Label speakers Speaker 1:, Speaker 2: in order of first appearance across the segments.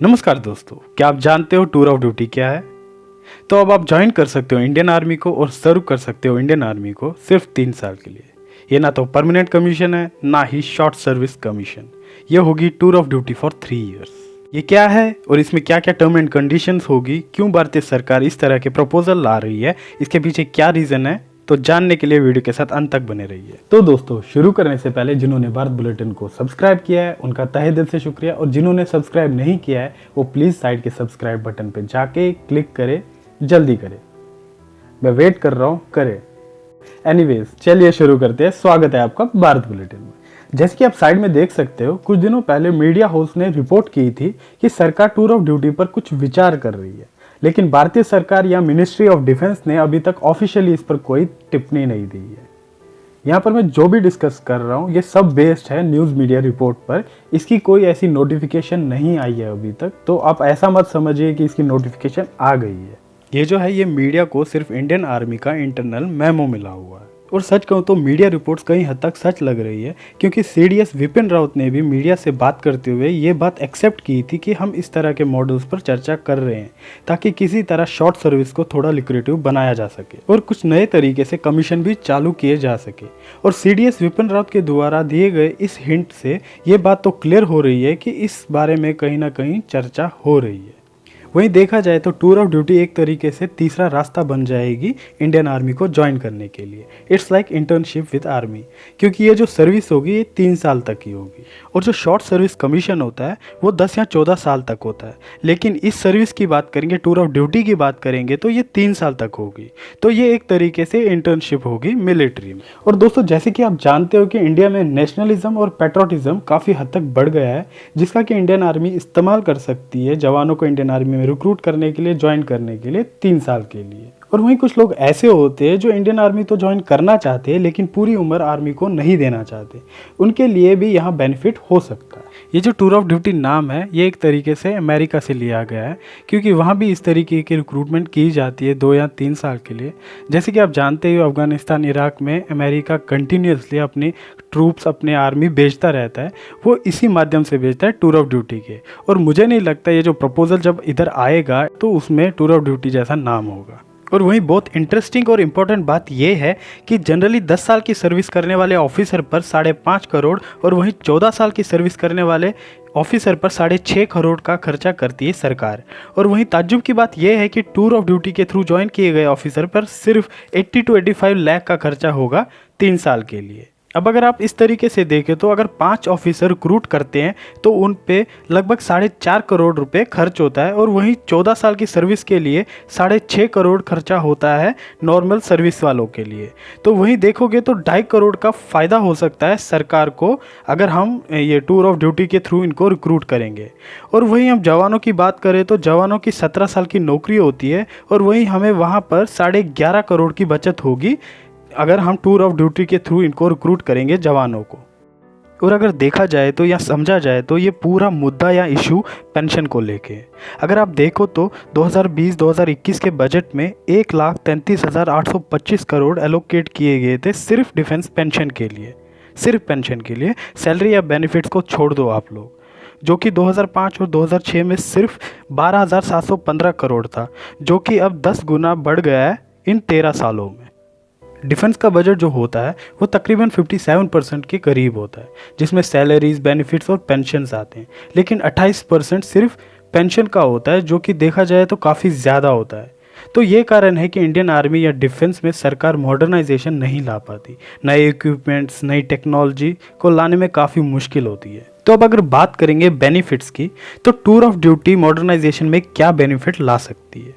Speaker 1: नमस्कार दोस्तों, क्या आप जानते हो टूर ऑफ ड्यूटी क्या है? तो अब आप ज्वाइन कर सकते हो इंडियन आर्मी को और सर्व कर सकते हो इंडियन आर्मी को सिर्फ 3 साल के लिए। ये ना तो परमानेंट कमीशन है, ना ही शॉर्ट सर्विस कमीशन। ये होगी tour of duty for 3 years. ये क्या है और इसमें क्या क्या टर्म एंड कंडीशंस होगी, क्यों भारतीय सरकार इस तरह के प्रपोजल ला रही है, इसके पीछे क्या रीज़न है, तो जानने के लिए वीडियो के साथ अंत तक बने रहिए। तो दोस्तों, शुरू करने से पहले जिन्होंने भारत बुलेटिन को सब्सक्राइब किया है उनका तहे दिल से शुक्रिया, और जिन्होंने सब्सक्राइब नहीं किया है वो प्लीज़ साइड के सब्सक्राइब बटन पे जाके क्लिक करें, जल्दी करें, मैं वेट कर रहा हूँ, करें। एनीवेज, चलिए शुरू करते हैं। स्वागत है आपका भारत बुलेटिन में। जैसे कि आप साइड में देख सकते हो, कुछ दिनों पहले मीडिया हाउस ने रिपोर्ट की थी कि सरकार टूर ऑफ ड्यूटी पर कुछ विचार कर रही है, लेकिन भारतीय सरकार या मिनिस्ट्री ऑफ डिफेंस ने अभी तक ऑफिशियली इस पर कोई टिप्पणी नहीं दी है। यहाँ पर मैं जो भी डिस्कस कर रहा हूँ ये सब बेस्ड है न्यूज़ मीडिया रिपोर्ट पर। इसकी कोई ऐसी नोटिफिकेशन नहीं आई है अभी तक, तो आप ऐसा मत समझिए कि इसकी नोटिफिकेशन आ गई है। ये जो है ये मीडिया को सिर्फ इंडियन आर्मी का इंटरनल मेमो मिला हुआ है, और सच कहूँ तो मीडिया रिपोर्ट्स कई हद तक सच लग रही है, क्योंकि सीडीएस विपिन रावत ने भी मीडिया से बात करते हुए ये बात एक्सेप्ट की थी कि हम इस तरह के मॉडल्स पर चर्चा कर रहे हैं ताकि किसी तरह शॉर्ट सर्विस को थोड़ा लिक्रेटिव बनाया जा सके और कुछ नए तरीके से कमीशन भी चालू किए जा सके। और सीडीएस विपिन रावत के द्वारा दिए गए इस हिंट से ये बात तो क्लियर हो रही है कि इस बारे में कहीं ना कहीं चर्चा हो रही है। वहीं देखा जाए तो टूर ऑफ ड्यूटी एक तरीके से तीसरा रास्ता बन जाएगी इंडियन आर्मी को ज्वाइन करने के लिए। It's like internship with army, क्योंकि ये जो सर्विस होगी ये 3 साल तक की होगी, और जो शॉर्ट सर्विस कमीशन होता है वो 10 या 14 साल तक होता है। लेकिन इस सर्विस की बात करेंगे, टूर ऑफ ड्यूटी की बात करेंगे, तो ये 3 साल तक होगी। तो ये एक तरीके से इंटर्नशिप होगी मिलिट्री में। और दोस्तों, जैसे कि आप जानते हो कि इंडिया में नेशनलिज्म और पेट्रोटिज्म काफ़ी हद तक बढ़ गया है, जिसका कि इंडियन आर्मी इस्तेमाल कर सकती है जवानों को इंडियन आर्मी में रिक्रूट करने के लिए, ज्वाइन करने के लिए 3 साल के लिए। और वहीं कुछ लोग ऐसे होते हैं जो इंडियन आर्मी तो ज्वाइन करना चाहते हैं लेकिन पूरी उम्र आर्मी को नहीं देना चाहते, उनके लिए भी यहाँ बेनिफिट हो सकता है। ये जो टूर ऑफ ड्यूटी नाम है ये एक तरीके से अमेरिका से लिया गया है, क्योंकि वहाँ भी इस तरीके की रिक्रूटमेंट की जाती है 2 या 3 साल के लिए। जैसे कि आप जानते हो, अफगानिस्तान, इराक में अमेरिका कंटिन्यूसली अपनी ट्रूप्स, अपने आर्मी भेजता रहता है। वो इसी माध्यम से भेजता है, टूर ऑफ ड्यूटी के। और मुझे नहीं लगता ये जो प्रपोजल जब इधर आएगा तो उसमें टूर ऑफ ड्यूटी जैसा नाम होगा। और वहीं बहुत इंटरेस्टिंग और इम्पोर्टेंट बात यह है कि जनरली 10 साल की सर्विस करने वाले ऑफिसर पर 5.5 करोड़ और वहीं 14 साल की सर्विस करने वाले ऑफिसर पर 6.5 करोड़ का खर्चा करती है सरकार। और वहीं ताज्जुब की बात यह है कि टूर ऑफ ड्यूटी के थ्रू ज्वाइन किए गए ऑफिसर पर सिर्फ 80 to 85 लाख का खर्चा होगा 3 साल के लिए। अब अगर आप इस तरीके से देखें तो अगर 5 ऑफिसर रिक्रूट करते हैं तो उन पे लगभग 4.5 करोड़ रुपए खर्च होता है, और वहीं 14 साल की सर्विस के लिए 6.5 करोड़ खर्चा होता है नॉर्मल सर्विस वालों के लिए। तो वहीं देखोगे तो 2.5 करोड़ का फ़ायदा हो सकता है सरकार को अगर हम ये टूर ऑफ ड्यूटी के थ्रू इनको रिक्रूट करेंगे। और वहीं हम जवानों की बात करें तो जवानों की 17 साल की नौकरी होती है, और वहीं हमें वहाँ पर 11.5 करोड़ की बचत होगी अगर हम टूर ऑफ ड्यूटी के थ्रू इनको रिक्रूट करेंगे जवानों को। और अगर देखा जाए तो या समझा जाए तो ये पूरा मुद्दा या इशू पेंशन को लेके, अगर आप देखो तो 2020-2021 के बजट में 1,33,825 करोड़ एलोकेट किए गए थे सिर्फ डिफेंस पेंशन के लिए। सिर्फ पेंशन के लिए, सैलरी या बेनिफिट्स को छोड़ दो आप लोग, जो कि 2005 और 2006 में सिर्फ 12,715 करोड़ था, जो कि अब 10 गुना बढ़ गया है इन 13 सालों में। डिफेंस का बजट जो होता है वो तकरीबन 57% के करीब होता है, जिसमें सैलरीज, बेनिफिट्स और पेंशन्स आते हैं, लेकिन 28% सिर्फ पेंशन का होता है, जो कि देखा जाए तो काफ़ी ज़्यादा होता है। तो ये कारण है कि इंडियन आर्मी या डिफेंस में सरकार मॉडर्नाइजेशन नहीं ला पाती। नए इक्विपमेंट्स, नई टेक्नोलॉजी को लाने में काफ़ी मुश्किल होती है। तो अब अगर बात करेंगे बेनिफिट्स की, तो टूर ऑफ ड्यूटी मॉडर्नाइजेशन में क्या बेनिफिट ला सकती है?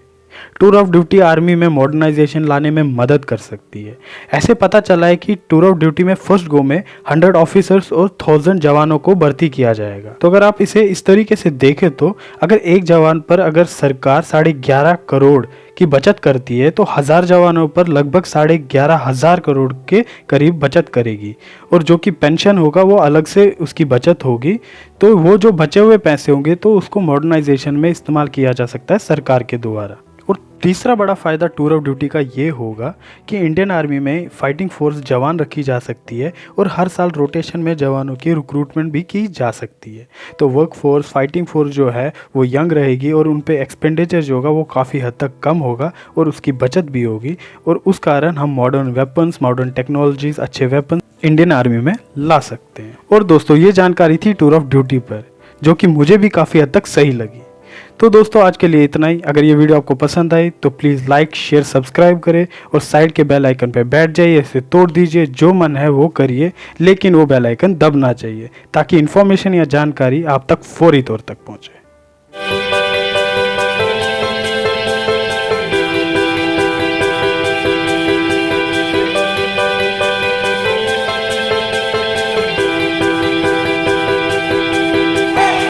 Speaker 1: टूर ऑफ ड्यूटी आर्मी में मॉडर्नाइजेशन लाने में मदद कर सकती है। ऐसे पता चला है कि टूर ऑफ ड्यूटी में फर्स्ट गो में 100 ऑफिसर्स और 1000 जवानों को भर्ती किया जाएगा। तो अगर आप इसे इस तरीके से देखें तो अगर एक जवान पर अगर सरकार 11.5 करोड़ की बचत करती है तो 1000 जवानों पर लगभग 11,500 करोड़ के करीब बचत करेगी, और जो कि पेंशन होगा वो अलग से उसकी बचत होगी। तो वो जो बचे हुए पैसे होंगे तो उसको मॉडर्नाइजेशन में इस्तेमाल किया जा सकता है सरकार के द्वारा। और तीसरा बड़ा फ़ायदा टूर ऑफ ड्यूटी का ये होगा कि इंडियन आर्मी में फाइटिंग फोर्स जवान रखी जा सकती है और हर साल रोटेशन में जवानों की रिक्रूटमेंट भी की जा सकती है। तो वर्क फोर्स फाइटिंग फोर्स जो है वो यंग रहेगी और उन पे एक्सपेंडिचर जो होगा वो काफ़ी हद तक कम होगा और उसकी बचत भी होगी, और उस कारण हम मॉडर्न वेपन्स, मॉडर्न टेक्नोलॉजीज़, अच्छे वेपन इंडियन आर्मी में ला सकते हैं। और दोस्तों ये जानकारी थी टूर ऑफ ड्यूटी पर, जो कि मुझे भी काफ़ी हद तक सही लगी। तो दोस्तों आज के लिए इतना ही। अगर ये वीडियो आपको पसंद आई तो प्लीज़ लाइक, शेयर, सब्सक्राइब करें और साइड के बेल आइकन पर बैठ जाइए, इसे तोड़ दीजिए, जो मन है वो करिए, लेकिन वो बेल आइकन दबना चाहिए ताकि इन्फॉर्मेशन या जानकारी आप तक फौरी तौर तक पहुँचे।